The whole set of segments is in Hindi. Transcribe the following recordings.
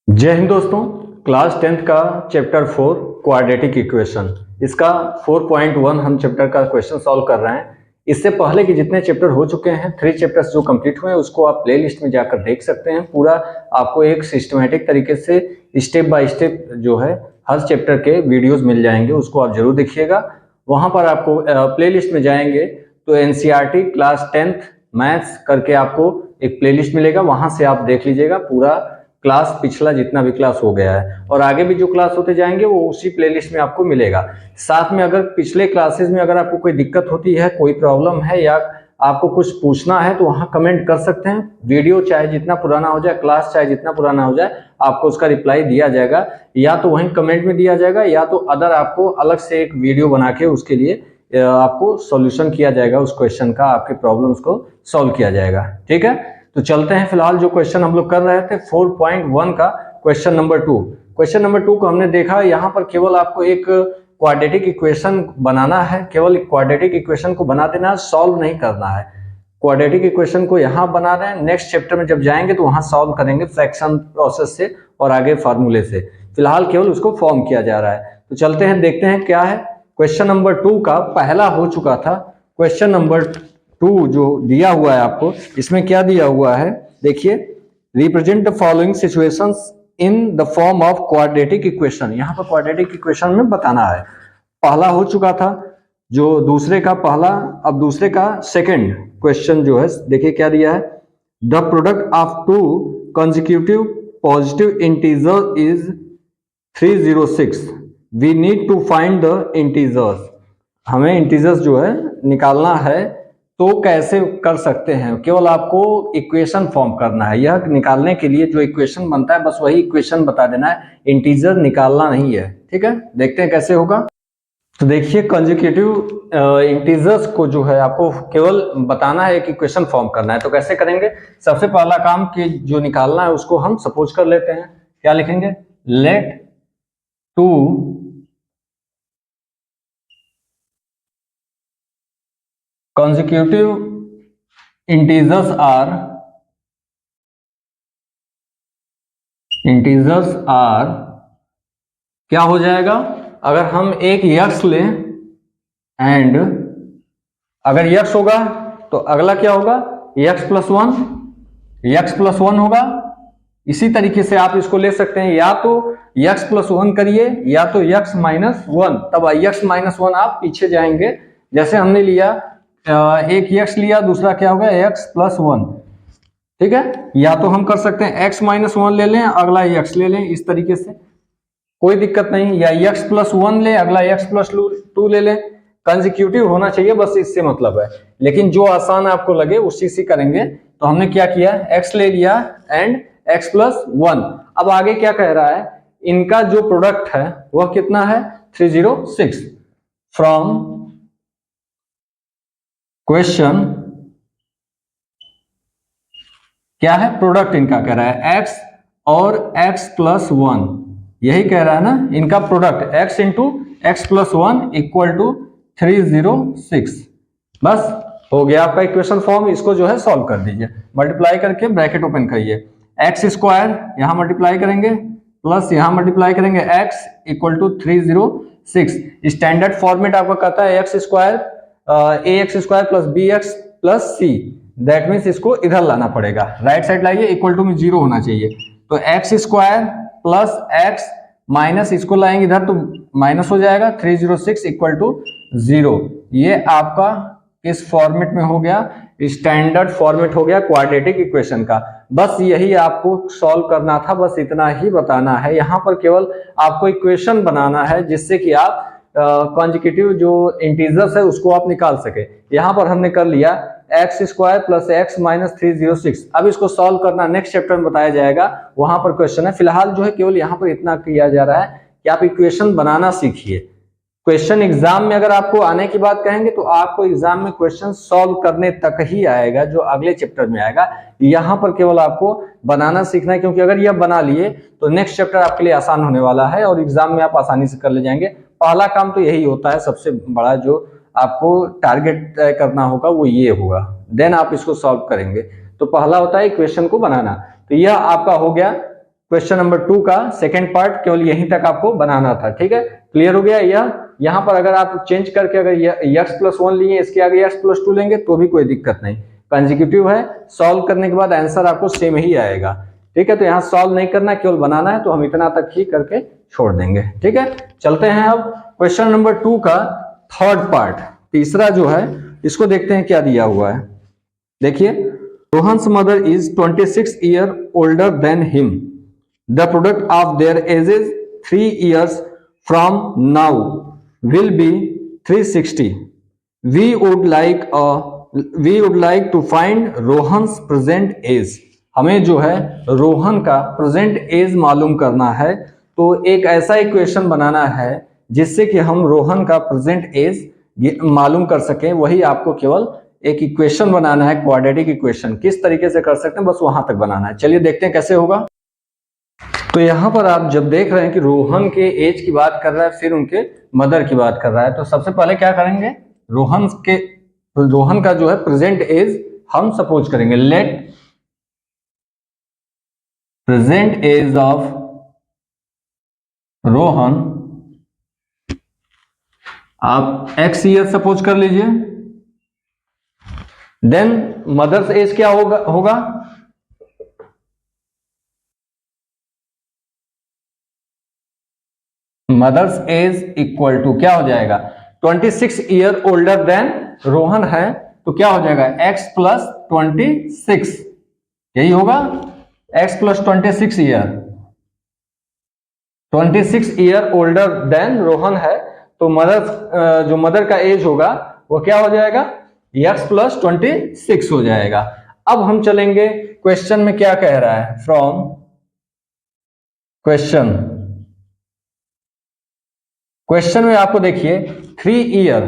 जय हिंद दोस्तों। क्लास 10th का चैप्टर 4 क्वाड्रेटिक इक्वेशन, इसका 4.1 हम चैप्टर का क्वेश्चन सॉल्व कर रहे हैं। इससे पहले कि जितने चैप्टर हो चुके हैं, 3 चैप्टर्स जो कंप्लीट हुए हैं, उसको आप प्लेलिस्ट में जाकर देख सकते हैं। पूरा आपको एक सिस्टमेटिक तरीके से स्टेप बाय स्टेप जो है हर चैप्टर के वीडियोस मिल जाएंगे, उसको आप जरूर देखिएगा। वहां पर आपको प्लेलिस्ट में जाएंगे तो एनसीईआरटी क्लास 10th मैथ्स करके आपको एक प्लेलिस्ट मिलेगा, वहां से आप देख लीजिएगा पूरा क्लास, पिछला जितना भी क्लास हो गया है और आगे भी जो क्लास होते जाएंगे वो उसी प्लेलिस्ट में आपको मिलेगा। साथ में अगर पिछले क्लासेस में अगर आपको कोई दिक्कत होती है, कोई प्रॉब्लम है या आपको कुछ पूछना है तो वहां कमेंट कर सकते हैं। वीडियो चाहे जितना पुराना हो जाए, क्लास चाहे जितना पुराना हो जाए, आपको उसका रिप्लाई दिया जाएगा, या तो वहीं कमेंट में दिया जाएगा या तो अदर आपको अलग से एक वीडियो बना के उसके लिए आपको सॉल्यूशन किया जाएगा, उस क्वेश्चन का, आपके प्रॉब्लम्स को सॉल्व किया जाएगा। ठीक है, तो चलते हैं। फिलहाल जो क्वेश्चन हम लोग कर रहे थे 4.1 का क्वेश्चन नंबर 2, क्वेश्चन नंबर 2 को हमने देखा। यहाँ पर केवल आपको एक क्वाड्रेटिक इक्वेशन बनाना है, केवल क्वाड्रेटिक इक्वेशन को बना देना है, सॉल्व नहीं करना है। क्वाड्रेटिक इक्वेशन को यहाँ बना रहे हैं, नेक्स्ट चैप्टर में जब जाएंगे तो वहां सॉल्व करेंगे फ्रैक्शन प्रोसेस से और आगे फार्मूले से। फिलहाल केवल उसको फॉर्म किया जा रहा है। तो चलते हैं, देखते हैं क्या है। क्वेश्चन नंबर 2 का पहला हो चुका था। क्वेश्चन नंबर 2 जो दिया हुआ है आपको, इसमें क्या दिया हुआ है देखिए, represent the following situations in the form of quadratic equation. यहाँ पर क्वाड्रेटिक इक्वेशन में बताना है। पहला हो चुका था जो दूसरे का पहला, अब दूसरे का सेकंड क्वेश्चन जो है देखिए क्या दिया है। The product of two consecutive positive integer is 306। We need to find the integers. हमें इंटीजर्स जो है निकालना है, तो कैसे कर सकते हैं? केवल आपको इक्वेशन फॉर्म करना है। यह निकालने के लिए जो इक्वेशन बनता है बस वही इक्वेशन बता देना है, इंटीजर निकालना नहीं है। ठीक है, देखते हैं कैसे होगा। तो देखिए, कंसेक्यूटिव इंटीजर्स को जो है आपको केवल बताना है, एक इक्वेशन फॉर्म करना है। तो कैसे करेंगे? सबसे पहला काम कि जो निकालना है उसको हम सपोज कर लेते हैं। क्या लिखेंगे? Let two consecutive integers are क्या हो जाएगा? अगर हम एक x लें एंड अगर x होगा तो अगला क्या होगा? x प्लस वन होगा। इसी तरीके से आप इसको ले सकते हैं, या तो x प्लस 1 करिए या तो x माइनस 1। तब x माइनस 1 आप पीछे जाएंगे, जैसे हमने लिया एक x लिया, दूसरा क्या होगा? x plus 1। ठीक है, या तो हम कर सकते हैं x माइनस 1 ले लें, अगला x ले लें, इस तरीके से कोई दिक्कत नहीं, या x प्लस 1 ले, अगला x प्लस 2 ले लें। कंसेक्यूटिव होना चाहिए, बस इससे मतलब है। लेकिन जो आसान आपको लगे उसी से करेंगे। तो हमने क्या किया? x ले लिया एंड x प्लस 1। अब आगे क्या कह रहा है? इनका जो प्रोडक्ट है वह कितना है? 306। फ्रॉम क्वेश्चन क्या है? प्रोडक्ट इनका कह रहा है x और x प्लस 1, यही कह रहा है ना। इनका product x into x plus 1 equal to 306। बस हो गया आपका इक्वेशन फॉर्म। इसको जो है सॉल्व कर दीजिए, मल्टीप्लाई करके ब्रैकेट ओपन करिए। एक्स स्क्वायर यहां मल्टीप्लाई करेंगे, प्लस यहां मल्टीप्लाई करेंगे, x equal to 306। Standard format आपका कहता है x square ax² plus bx plus c। That means इसको इधर लाना पड़ेगा, राइट साइड लाइए, इक्वल टू में 0 होना चाहिए। तो x square plus x minus इसको लाएंगे इधर तो माइनस हो जाएगा, 306 इक्वल टू 0। ये आपका इस फॉर्मेट में हो गया, स्टैंडर्ड फॉर्मेट हो गया क्वाड्रेटिक इक्वेशन का। बस यही आपको सॉल्व करना था, बस इतना ही बताना है। यहाँ पर केवल आपको इक्वेशन बनाना है जिससे कि आप कॉन्जिक्यूटिव जो इंटीजर्स है उसको आप निकाल सके। यहाँ पर हमने कर लिया x square plus x minus 306। अब इसको सॉल्व करना नेक्स्ट चैप्टर में बताया जाएगा, वहां पर क्वेश्चन है। फिलहाल जो है केवल यहाँ पर इतना किया जा रहा है कि आप इक्वेशन बनाना सीखिए। क्वेश्चन एग्जाम में अगर आपको आने की बात कहेंगे तो आपको एग्जाम में क्वेश्चन सॉल्व करने तक ही आएगा, जो अगले चैप्टर में आएगा। यहाँ पर केवल आपको बनाना सीखना है, क्योंकि अगर यह बना लिए तो नेक्स्ट चैप्टर आपके लिए आसान होने वाला है और एग्जाम में आप आसानी से कर ले जाएंगे। पहला काम तो यही होता है, सबसे बड़ा जो आपको टारगेट तय करना होगा वो ये होगा, देन आप इसको सॉल्व करेंगे। तो पहला होता है इक्वेशन को बनाना। तो यह आपका हो गया क्वेश्चन नंबर 2 का सेकंड पार्ट केवल यहीं तक आपको बनाना था। ठीक है, क्लियर हो गया। यह यहाँ पर अगर आप चेंज करके अगर x+1 लिए, इसके आगे x+2 लेंगे तो भी कोई दिक्कत नहीं, कंसेक्यूटिव है, सॉल्व करने के बाद आंसर आपको सेम ही आएगा। ठीक है, तो यहाँ सॉल्व नहीं करना, केवल बनाना है, तो हम इतना तक ही करके छोड़ देंगे। ठीक है, चलते हैं अब क्वेश्चन नंबर 2 का थर्ड पार्ट, तीसरा जो है, इसको देखते हैं क्या दिया हुआ है। देखिए, Rohan's mother is 26 year older than him, the product of their edges 3 years from now will be 360. We would like to find Rohan's present age. हमें जो है रोहन का प्रेजेंट एज मालूम करना है, तो एक ऐसा इक्वेशन बनाना है जिससे कि हम रोहन का प्रेजेंट एज मालूम कर सकें। वही आपको केवल एक इक्वेशन बनाना है, क्वाड्रेटिक इक्वेशन। किस तरीके से कर सकते हैं, बस वहां तक बनाना है। चलिए देखते हैं कैसे होगा। तो यहाँ पर आप जब देख रहे हैं कि रोहन के एज की बात कर रहा है, फिर उनके मदर की बात कर रहा है, तो सबसे पहले क्या करेंगे, रोहन का जो है प्रेजेंट एज हम सपोज करेंगे, let present age of Rohan आप x ईयर सपोज कर लीजिए। देन मदर्स एज क्या होगा मदर्स एज इक्वल टू क्या हो जाएगा, 26 ईयर ओल्डर देन रोहन है, तो क्या हो जाएगा x+26, यही होगा, x+26 year, 26 year older than Rohan है, तो जो मदर का एज होगा वो क्या हो जाएगा, x+26 हो जाएगा। अब हम चलेंगे क्वेश्चन में क्या कह रहा है, फ्रॉम क्वेश्चन में आपको देखिए 3 ईयर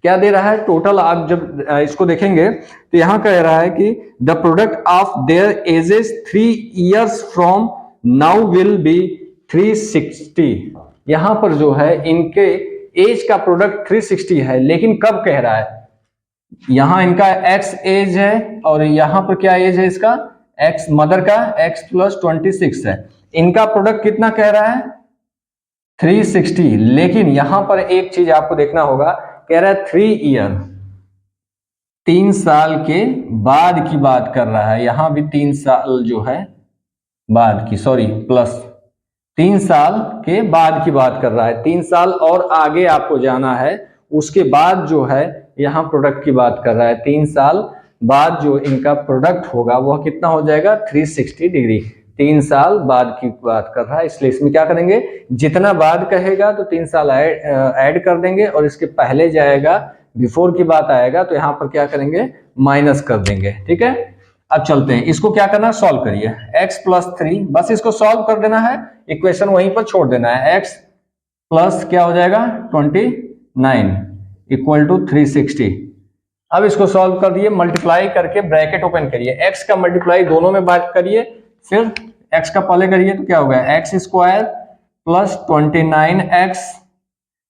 क्या दे रहा है टोटल। आप जब इसको देखेंगे तो यहां कह रहा है कि the product of their edges 3 years from now will be 360। यहां पर जो है इनके एज का प्रोडक्ट 360 है, लेकिन कब कह रहा है, यहां इनका x एज है और यहां पर क्या एज है इसका, x मदर का x+26 है, इनका प्रोडक्ट कितना कह रहा है 360। लेकिन यहां पर एक चीज आपको देखना होगा, कह रहा है 3 ईयर, 3 साल के बाद की बात कर रहा है, यहां भी 3 साल जो है बाद की, सॉरी प्लस 3 साल के बाद की बात कर रहा है, 3 साल और आगे आपको जाना है, उसके बाद जो है यहां प्रोडक्ट की बात कर रहा है, 3 साल बाद जो इनका प्रोडक्ट होगा वह कितना हो जाएगा 360 डिग्री, 3 साल बाद की बात कर रहा है, इसलिए इसमें क्या करेंगे, जितना बाद कहेगा तो 3 साल ऐड कर देंगे, और इसके पहले जाएगा बिफोर की बात आएगा तो यहाँ पर क्या करेंगे माइनस कर देंगे। ठीक है, अब चलते हैं, इसको क्या करना है, सॉल्व करिए, x+3, बस इसको सॉल्व कर देना है, इक्वेशन वहीं पर छोड़ देना है, x प्लस क्या हो जाएगा 29 इक्वल टू 360। अब इसको सॉल्व कर दिए, मल्टीप्लाई करके ब्रैकेट ओपन करिए, x का मल्टीप्लाई दोनों में बात करिए, फिर x का पहले करिए तो क्या होगा x² प्लस 29x,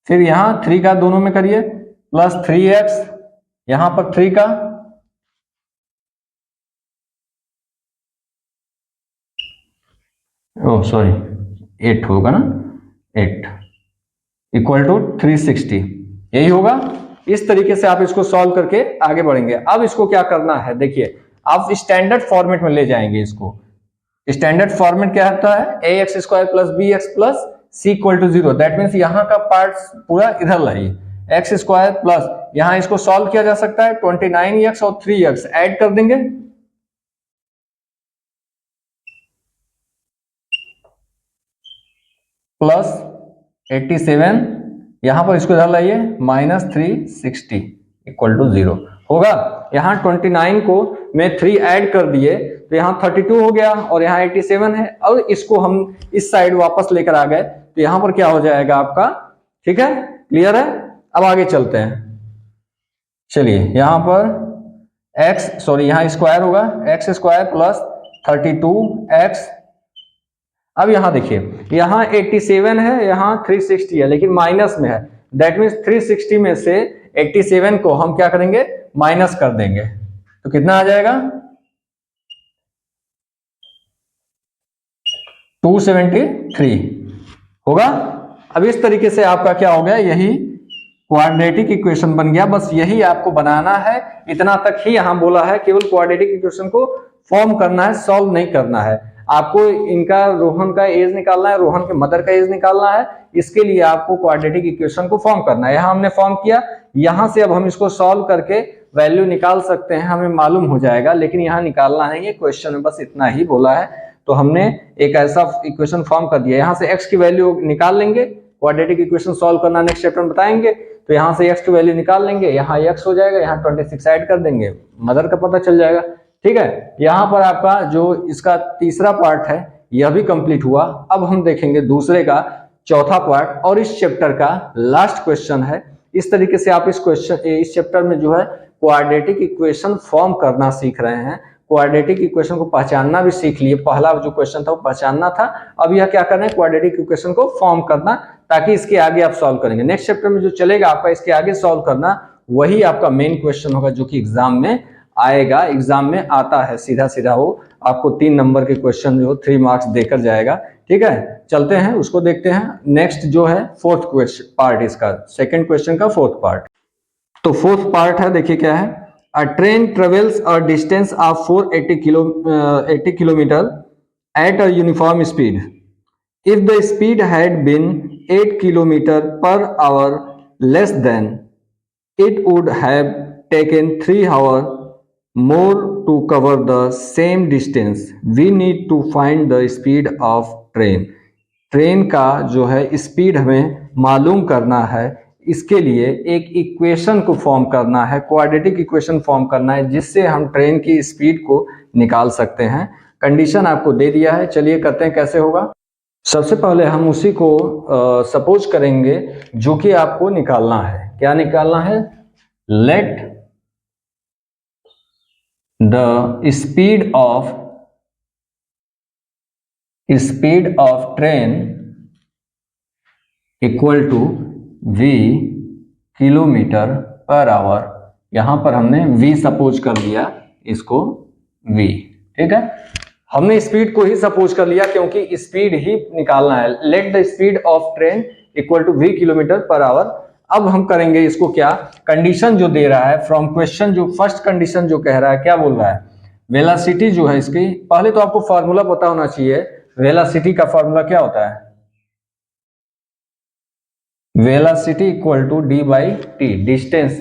फिर यहां 3 का दोनों में करिए प्लस 3x, यहां पर 3 का, ओ सॉरी 8 होगा ना, 8 इक्वल टू 360, यही होगा। इस तरीके से आप इसको सॉल्व करके आगे बढ़ेंगे। अब इसको क्या करना है, देखिए आप स्टैंडर्ड फॉर्मेट में ले जाएंगे इसको। स्टैंडर्ड फॉर्मेट क्या होता है, ax² plus bx plus c equal to 0, that means यहाँ का पार्ट पूरा इधर लाइए, x² प्लस, यहाँ इसको सॉल्व किया जा सकता है 29x और 3x ऐड कर देंगे, प्लस 87, यहां पर इसको इधर लाइए माइनस 360 इक्वल टू 0 होगा। यहां 29 को मैं 3 ऐड कर दिए तो यहां 32 हो गया और यहां 87 है, और इसको हम इस साइड वापस लेकर आ गए तो यहां पर क्या हो जाएगा आपका, ठीक है, क्लियर है। अब आगे चलते हैं, चलिए यहां पर यहां स्क्वायर होगा, x² प्लस 32x। अब यहां देखिए, यहां 87 है, यहां 360 है, लेकिन माइनस में है, दैट मीन्स 360 में से 87 को हम क्या करेंगे माइनस कर देंगे, तो कितना आ जाएगा 273 होगा। अब इस तरीके से आपका क्या हो गया, यही क्वाड्रेटिक इक्वेशन बन गया। बस यही आपको बनाना है, इतना तक ही यहां बोला है। केवल क्वाड्रेटिक इक्वेशन को फॉर्म करना है, सॉल्व नहीं करना है। आपको इनका रोहन का एज निकालना है, रोहन के मदर का एज निकालना है। इसके लिए आपको क्वाड्रेटिक इक्वेशन को फॉर्म करना है। यहां हमने फॉर्म किया, यहां से अब हम इसको सॉल्व करके वैल्यू निकाल सकते हैं, हमें मालूम हो जाएगा। लेकिन यहाँ निकालना है, ये क्वेश्चन में बस इतना ही बोला है। तो हमने एक ऐसा इक्वेशन फॉर्म कर दिया। यहाँ से x की वैल्यू निकाल लेंगे, क्वाड्रेटिक इक्वेशन सॉल्व करना नेक्स्ट चैप्टर में बताएंगे। तो यहाँ से x की वैल्यू निकाल लेंगे, यहाँ x हो जाएगा, यहाँ 26 ऐड कर देंगे, मदर का पता चल जाएगा। ठीक है, यहाँ पर आपका जो इसका तीसरा पार्ट है यह भी कंप्लीट हुआ। अब हम देखेंगे दूसरे का चौथा पार्ट और इस चैप्टर का लास्ट क्वेश्चन है। इस तरीके से आप इस चैप्टर में जो है क्वाड्रेटिक इक्वेशन फॉर्म करना सीख रहे हैं। क्वाड्रेटिक इक्वेशन को पहचानना भी सीख लिए। पहला जो क्वेश्चन था वो पहचानना था, अब यह क्या करना है, क्वाड्रेटिक इक्वेशन को फॉर्म करना, ताकि इसके आगे आप सॉल्व करेंगे। नेक्स्ट चैप्टर में जो चलेगा आपका, इसके आगे सॉल्व करना, वही आपका मेन क्वेश्चन होगा जो कि एग्जाम में आएगा। एग्जाम में आता है सीधा सीधा, वो आपको 3 नंबर के क्वेश्चन जो 3 मार्क्स देकर जाएगा। ठीक है, चलते हैं उसको देखते हैं। नेक्स्ट जो है फोर्थ क्वेश्चन पार्ट, इसका सेकंड क्वेश्चन का फोर्थ पार्ट। तो फोर्थ पार्ट है, देखिए क्या है। A train travels a distance of 80 kilometer at a uniform speed. If the speed had been 8 kilometer per hour less than, it would have taken 3 hours more to cover the same distance. We need to find the speed of train. Train का जो है स्पीड हमें मालूम करना है। इसके लिए एक इक्वेशन को फॉर्म करना है, क्वाड्रेटिक इक्वेशन फॉर्म करना है, जिससे हम ट्रेन की स्पीड को निकाल सकते हैं। कंडीशन आपको दे दिया है, चलिए करते हैं कैसे होगा। सबसे पहले हम उसी को सपोज करेंगे जो कि आपको निकालना है। क्या निकालना है, let the speed of train equal to v kilometre per hour. यहां पर हमने v सपोज कर दिया, इसको v। ठीक है, हमने स्पीड को ही सपोज कर लिया क्योंकि स्पीड ही निकालना है। Let the speed of train equal to v kilometre per hour. अब हम करेंगे इसको क्या, कंडीशन जो दे रहा है फ्रॉम क्वेश्चन, जो फर्स्ट कंडीशन जो कह रहा है, क्या बोल रहा है, वेलोसिटी जो है इसकी। पहले तो आपको फॉर्मूला पता होना चाहिए। वेलोसिटी का फॉर्मूला क्या होता है, velocity equal to D by T, distance,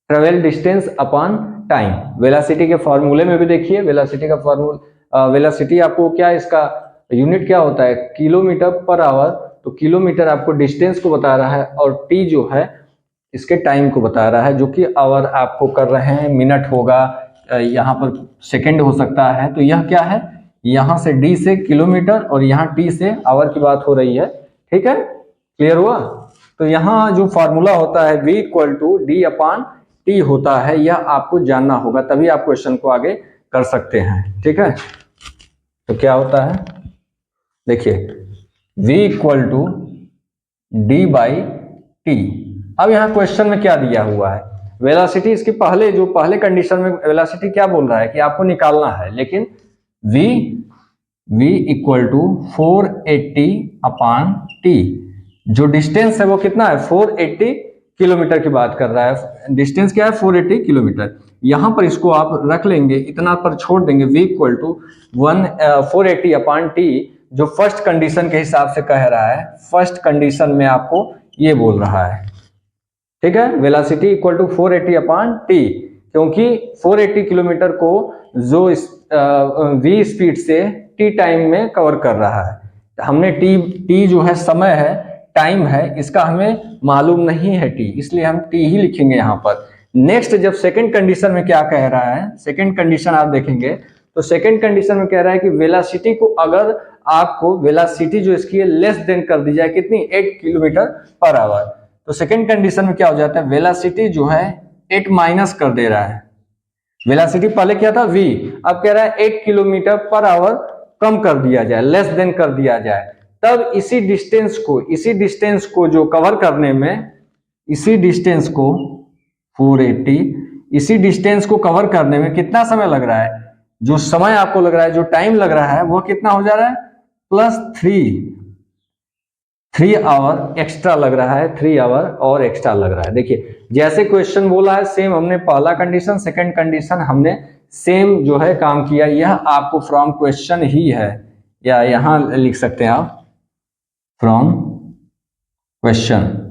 travel distance upon time. Velocity के फॉर्मूले में भी देखिए, वेलोसिटी का फॉर्मूला, वेलोसिटी आपको क्या, इसका यूनिट क्या होता है, किलोमीटर पर आवर। तो किलोमीटर आपको डिस्टेंस को बता रहा है और टी जो है इसके टाइम को बता रहा है, जो कि आवर आपको कर रहे हैं, मिनट होगा, यहाँ पर सेकेंड हो सकता है। तो यह क्या है, यहाँ से डी से किलोमीटर और यहाँ टी से आवर की बात हो रही है। ठीक है, क्लियर हुआ। तो यहाँ जो फॉर्मूला होता है v equal to D upon T होता है, यह आपको जानना होगा, तभी आप क्वेश्चन को आगे कर सकते हैं। ठीक है, तो क्या होता है, देखिए v equal to D by T. अब यहाँ क्वेश्चन में क्या दिया हुआ है, वेलोसिटी, इसकी पहले कंडीशन में वेलोसिटी क्या बोल रहा है कि आपको निकालना है, लेकिन v equal to 480 upon T. जो डिस्टेंस है वो कितना है, 480 किलोमीटर की बात कर रहा है। डिस्टेंस क्या है, 480 किलोमीटर। यहां पर इसको आप रख लेंगे, इतना पर छोड़ देंगे, v equal to 480 upon T, जो फर्स्ट कंडीशन के हिसाब से कह रहा है। फर्स्ट कंडीशन में आपको ये बोल रहा है। ठीक है, velocity equal to 480 upon T, क्योंकि 480 किलोमीटर को जो v स्पीड से t टाइम में कवर कर रहा है। हमने t जो है समय है, टाइम है, इसका हमें मालूम नहीं है t, इसलिए हम t ही लिखेंगे यहाँ पर। नेक्स्ट, जब सेकंड कंडीशन में क्या कह रहा है, सेकंड कंडीशन आप देखेंगे तो सेकंड कंडीशन में कह रहा है कि वेलोसिटी को, अगर आपको वेलोसिटी जो इसकी है लेस देन कर दी जाए, कितनी, 8 किलोमीटर पर आवर। तो सेकंड कंडीशन में क्या हो जाता है, वेलोसिटी जो है 8 माइनस कर दे रहा है। वेलोसिटी पहले क्या था v, अब कह रहा है 8 किलोमीटर पर आवर कम कर दिया जाए, लेस देन कर दिया जाए। तब इसी डिस्टेंस को जो कवर करने में, इसी डिस्टेंस को 480, इसी डिस्टेंस को कवर करने में कितना समय लग रहा है, जो समय आपको लग रहा है, जो टाइम लग रहा है, वो कितना हो जा रहा है, प्लस 3 आवर एक्स्ट्रा लग रहा है, 3 आवर और एक्स्ट्रा लग रहा है। देखिए जैसे क्वेश्चन बोला है सेम हमने पहला कंडीशन सेकंड कंडीशन हमने सेम जो है काम किया। यह आपको फ्रॉम क्वेश्चन ही है, या यहां लिख सकते हैं आप फ्रॉम क्वेश्चन।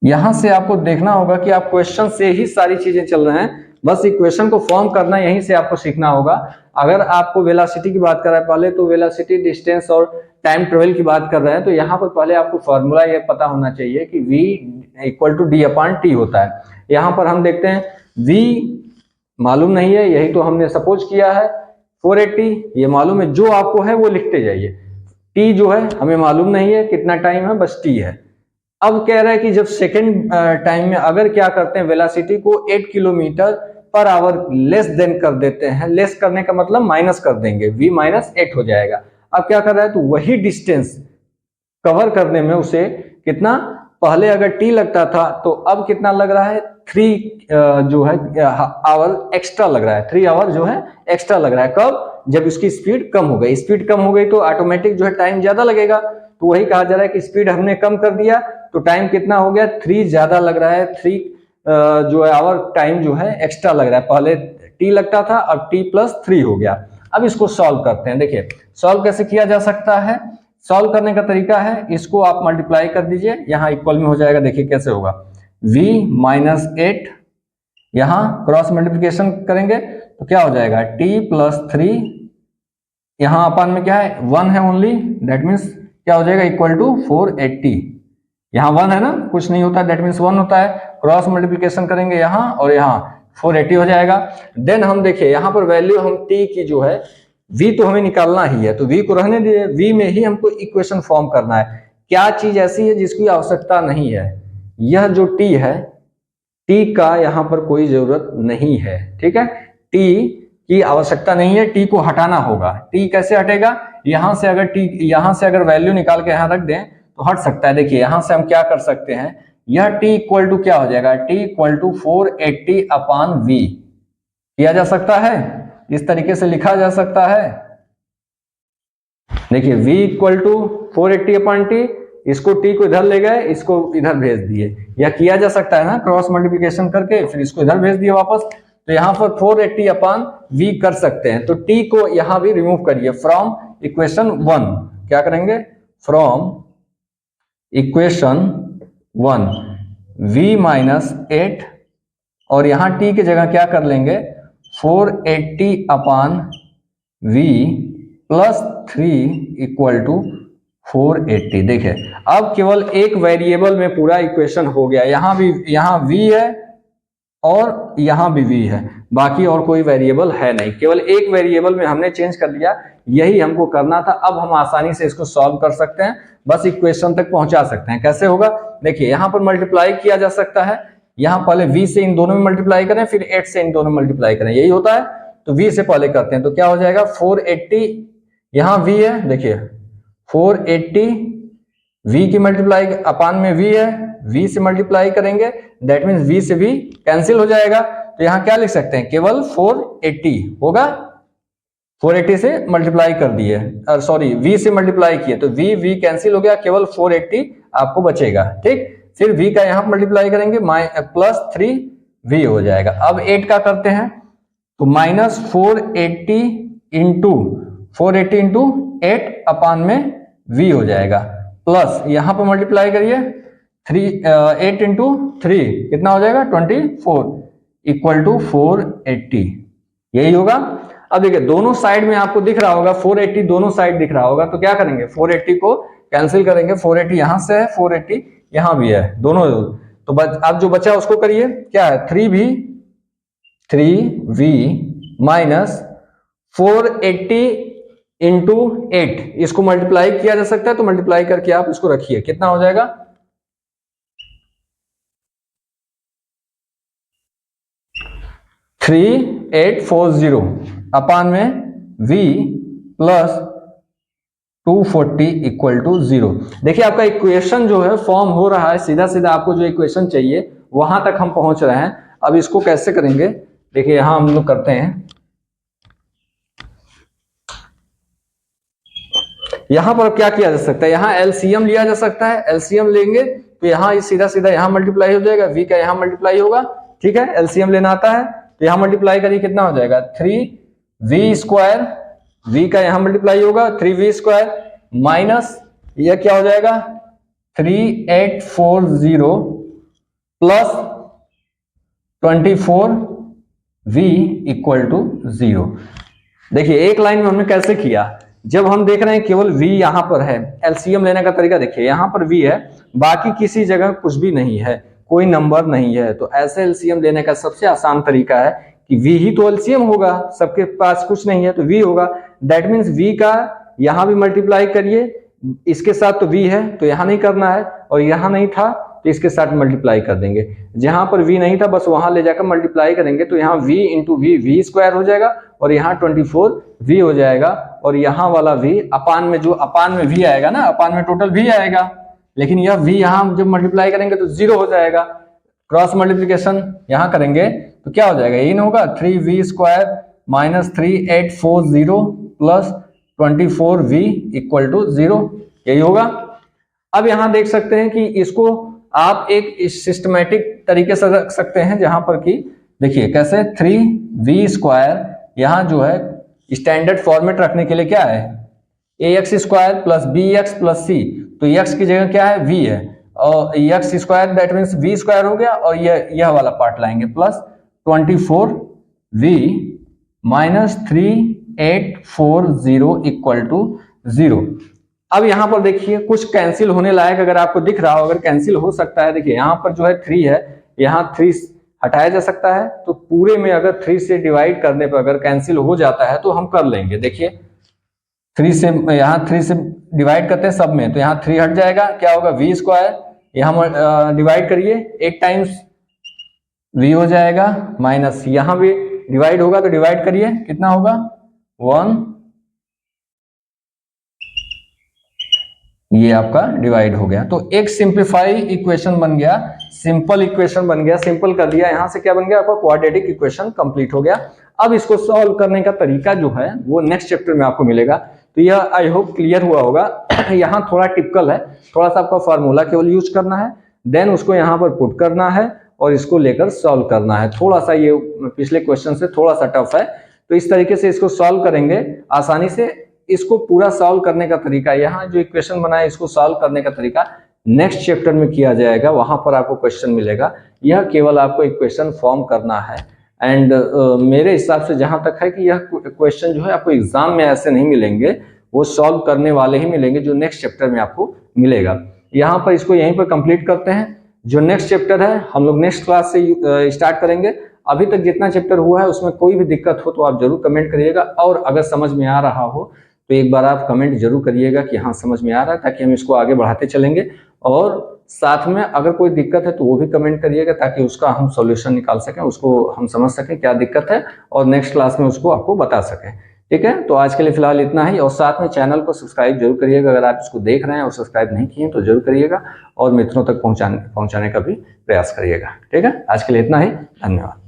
यहां से आपको देखना होगा कि आप क्वेश्चन से ही सारी चीजें चल रहे हैं, बस इक्वेशन को फॉर्म करना यहीं से आपको सीखना होगा। अगर आपको वेलोसिटी की बात कर रहा है पहले, तो वेलोसिटी, डिस्टेंस और टाइम ट्रेवल की बात कर रहे हैं, तो यहाँ पर पहले आपको फॉर्मूला ये पता होना चाहिए कि v इक्वल टू d/t होता है। यहाँ पर हम देखते हैं v मालूम नहीं है, यही तो हमने सपोज किया है। 480 ये मालूम है, जो आपको है वो लिखते जाइए। t जो है हमें मालूम नहीं है कितना टाइम है, बस t है। अब कह रहा है कि जब सेकेंड टाइम में अगर क्या करते हैं वेलोसिटी को 8 kilometre per our less than कर देते हैं, लेस करने का मतलब माइनस कर देंगे, v माइनस 8 हो जाएगा। अब क्या कर रहा है, तो वही डिस्टेंस कवर करने में उसे कितना, पहले अगर t लगता था तो अब कितना लग रहा है, 3 जो है आवर एक्स्ट्रा लग रहा है, 3 आवर जो है एक्स्ट्रा लग रहा है। कब, जब उसकी स्पीड कम हो गई। स्पीड कम हो गई तो ऑटोमेटिक जो है टाइम ज्यादा लगेगा, तो वही कहा जा रहा है कि स्पीड हमने कम कर दिया तो टाइम कितना हो गया, 3 ज्यादा लग रहा है, 3 जो है आवर टाइम जो है एक्स्ट्रा लग रहा है। पहले t लगता था, अब t प्लस 3 हो गया। अब इसको सॉल्व करते हैं। देखिए सॉल्व कैसे किया जा सकता है, सॉल्व करने का तरीका है, इसको आप मल्टीप्लाई कर दीजिए, यहाँ इक्वल में हो जाएगा। देखिए कैसे होगा, v माइनस 8, यहाँ क्रॉस मल्टीप्लिकेशन करेंगे तो क्या हो जाएगा, t प्लस 3, यहाँ अपन में क्या है 1 है ओनली, दैट मीन्स क्या हो जाएगा इक्वल टू 480। यहाँ 1 है ना, कुछ नहीं होता, दैट मीन्स 1 होता है। क्रॉस मल्टीप्लिकेशन करेंगे यहाँ और यहाँ 480 हो जाएगा। देन हम देखिए यहाँ पर वैल्यू हम t की जो है, v तो हमें निकालना ही है, तो v को रहने दिए, v में ही हमको इक्वेशन फॉर्म करना है। क्या चीज ऐसी है जिसकी आवश्यकता नहीं है, यह जो t है, t का यहाँ पर कोई जरूरत नहीं है, ठीक है। t की आवश्यकता नहीं है, t को हटाना होगा। t कैसे हटेगा, यहाँ से अगर t, यहाँ से अगर वैल्यू निकाल के यहाँ रख दें तो हट सकता है। देखिए यहाँ से हम क्या कर सकते हैं, यह t इक्वल टू क्या हो जाएगा, t equal to 480 upon v किया जा सकता है, इस तरीके से लिखा जा सकता है। देखिए v equal to 480 upon t, इसको t को इधर ले गए, इसको इधर भेज दिए, यह किया जा सकता है ना, क्रॉस मल्टीप्लिकेशन करके फिर इसको इधर भेज दिए वापस। तो यहाँ पर 480 अपान v कर सकते हैं, तो t को यहाँ भी रिमूव करिए फ्रॉम इक्वेशन 1। क्या करेंगे, फ्रॉम इक्वेशन 1 v माइनस 8, और यहाँ t की जगह क्या कर लेंगे 480 upon v plus 3 equal to 480। देखिए अब केवल एक वेरिएबल में पूरा इक्वेशन हो गया, यहाँ भी, यहाँ v है और यहाँ भी v है, बाकी और कोई वेरिएबल है नहीं, केवल एक वेरिएबल में हमने चेंज कर दिया, यही हमको करना था। अब हम आसानी से इसको सॉल्व कर सकते हैं, बस इक्वेशन तक पहुंचा सकते हैं। कैसे होगा, देखिए यहाँ पर मल्टीप्लाई किया जा सकता है, यहाँ पहले v से इन दोनों में मल्टीप्लाई करें, फिर 8 से इन दोनों में मल्टीप्लाई करें, यही होता है। तो v से पहले करते हैं, तो क्या हो जाएगा 480, यहाँ v है, देखिए 480 v की मल्टीप्लाई अपान में v है, v से मल्टीप्लाई करेंगे, दैट मीन्स v से v कैंसिल हो जाएगा, तो यहाँ क्या लिख सकते हैं, केवल 480 होगा, 480 से मल्टीप्लाई कर दिए, सॉरी v से मल्टीप्लाई किए, तो v कैंसिल हो गया, केवल 480 आपको बचेगा, ठीक। फिर v का यहाँ मल्टीप्लाई करेंगे, प्लस 3v हो जाएगा। अब 8 का करते हैं, तो माइनस 480 इंटू 8 अपान में v हो जाएगा, प्लस यहाँ पर मल्टीप्लाई करिए 8 इंटू 3 कितना हो जाएगा 24 इक्वल टू 480, यही होगा। अब देखिए दोनों साइड में आपको दिख रहा होगा 480, दोनों साइड दिख रहा होगा, तो क्या करेंगे 480 को कैंसिल करेंगे, 480 यहां से है, 480 यहां भी है, दोनों। तो अब जो बचा उसको करिए, क्या है 3v माइनस 480 इंटू 8, इसको मल्टीप्लाई किया जा सकता है, तो मल्टीप्लाई करके आप इसको रखिए, कितना हो जाएगा 3840 अपान में v प्लस 240 इक्वल टू 0। देखिए आपका इक्वेशन जो है फॉर्म हो रहा है, सीधा सीधा आपको जो इक्वेशन चाहिए वहां तक हम पहुंच रहे हैं। अब इसको कैसे करेंगे, देखिए यहां हम लोग करते हैं, यहाँ पर क्या किया जा सकता है, यहाँ एलसीएम लिया जा सकता है। एलसीएम लेंगे तो यहाँ सीधा सीधा यहाँ मल्टीप्लाई हो जाएगा, v का यहाँ मल्टीप्लाई होगा, ठीक है। एलसीएम लेना आता है तो यहाँ मल्टीप्लाई करिए, कितना हो जाएगा 3v स्क्वायर, v का यहाँ मल्टीप्लाई होगा 3v स्क्वायर माइनस यह क्या हो जाएगा 3840 प्लस 24v इक्वल टू 0। देखिए एक लाइन में हमने कैसे किया, जब हम देख रहे हैं केवल v यहां पर है, एलसीएम लेने का तरीका देखिए, यहां पर v है, बाकी किसी जगह कुछ भी नहीं है, कोई नंबर नहीं है, तो ऐसे एलसीएम लेने का सबसे आसान तरीका है कि v ही तो एलसीएम होगा, सबके पास कुछ नहीं है तो v होगा। दैट मीन्स v का यहां भी मल्टीप्लाई करिए, इसके साथ तो v है तो यहां नहीं करना है, और यहां नहीं था तो इसके साथ मल्टीप्लाई कर देंगे, जहां पर v नहीं था बस वहां ले जाकर मल्टीप्लाई करेंगे, तो यहाँ v इंटू v स्क्वायर हो जाएगा, और यहाँ 24v हो जाएगा, और यहाँ वाला v अपान में, जो अपान में v आएगा ना, अपान में टोटल v आएगा, लेकिन यह v यहाँ जब मल्टीप्लाई करेंगे तो 0 हो जाएगा। क्रॉस मल्टीप्लीकेशन यहाँ करेंगे तो क्या हो जाएगा, यही ना होगा 3v square minus 3840 plus 24v equal to 0, यही होगा। अब यहाँ देख सकते हैं कि इसको आप एक सिस्टमेटिक तरीके से रख सकते हैं, जहां पर कि देखिए कैसे 3v स्क्वायर, यहाँ जो है स्टैंडर्ड फॉर्मेट रखने के लिए क्या है ax square plus bx plus c, तो x की जगह क्या है v है, और x square that means v square हो गया, और यह वाला पार्ट लाएंगे plus 24v minus 3840 equal to 0। अब यहाँ पर देखिए कुछ कैंसिल होने लायक अगर आपको दिख रहा हो, अगर कैंसिल हो सकता है, देखिए यहाँ पर जो है 3 है, यहाँ 3 हटाया जा सकता है, तो पूरे में अगर 3 से डिवाइड करने पर अगर कैंसिल हो जाता है तो हम कर लेंगे। देखिए 3 से यहाँ 3 से डिवाइड करते हैं सब में, तो यहाँ 3 हट जाएगा, क्या होगा v स्क्वायर, यहाँ डिवाइड करिए 8 टाइम्स v हो जाएगा, माइनस यहाँ भी डिवाइड होगा तो डिवाइड करिए, कितना होगा 1, ये आपका डिवाइड हो गया। तो एक सिंप्लीफाई इक्वेशन बन गया, सिंपल इक्वेशन बन गया, सिंपल कर दिया, यहां से क्या बन गया आपका क्वाड्रेटिक इक्वेशन कंप्लीट हो गया। अब इसको सॉल्व करने का तरीका जो है वो नेक्स्ट चैप्टर में आपको मिलेगा, तो यह आई होप क्लियर हुआ होगा। यहाँ थोड़ा टिपिकल है, थोड़ा सा आपका फार्मूला केवल यूज करना है, देन उसको यहाँ पर पुट करना है और इसको लेकर सॉल्व करना है। थोड़ा सा ये पिछले क्वेश्चन से थोड़ा सा टफ है, तो इस तरीके से इसको सॉल्व करेंगे आसानी से। इसको पूरा सॉल्व करने का तरीका, यहाँ जो इक्वेशन बनाया इसको सॉल्व करने का तरीका नेक्स्ट चैप्टर में किया जाएगा, वहां पर आपको क्वेश्चन मिलेगा। यह केवल आपको इक्वेशन फॉर्म करना है, एंड मेरे हिसाब से जहां तक है कि यह क्वेश्चन जो है आपको एग्जाम में ऐसे नहीं मिलेंगे, वो सॉल्व करने वाले ही मिलेंगे जो नेक्स्ट चैप्टर में आपको मिलेगा। यहाँ पर इसको यहीं पर कंप्लीट करते हैं। जो नेक्स्ट चैप्टर है हम लोग नेक्स्ट क्लास से स्टार्ट करेंगे। अभी तक जितना चैप्टर हुआ है उसमें कोई भी दिक्कत हो तो आप जरूर कमेंट करिएगा, और अगर समझ में आ रहा हो तो एक बार आप कमेंट जरूर करिएगा कि हाँ समझ में आ रहा है, ताकि हम इसको आगे बढ़ाते चलेंगे। और साथ में अगर कोई दिक्कत है तो वो भी कमेंट करिएगा, ताकि उसका हम सॉल्यूशन निकाल सकें, उसको हम समझ सकें क्या दिक्कत है, और नेक्स्ट क्लास में उसको आपको बता सकें। ठीक है, तो आज के लिए फिलहाल इतना ही, और साथ में चैनल को सब्सक्राइब जरूर करिएगा। अगर आप इसको देख रहे हैं और सब्सक्राइब नहीं किए तो जरूर करिएगा, और मित्रों तक पहुंचाने का भी प्रयास करिएगा। ठीक है, आज के लिए इतना ही, धन्यवाद।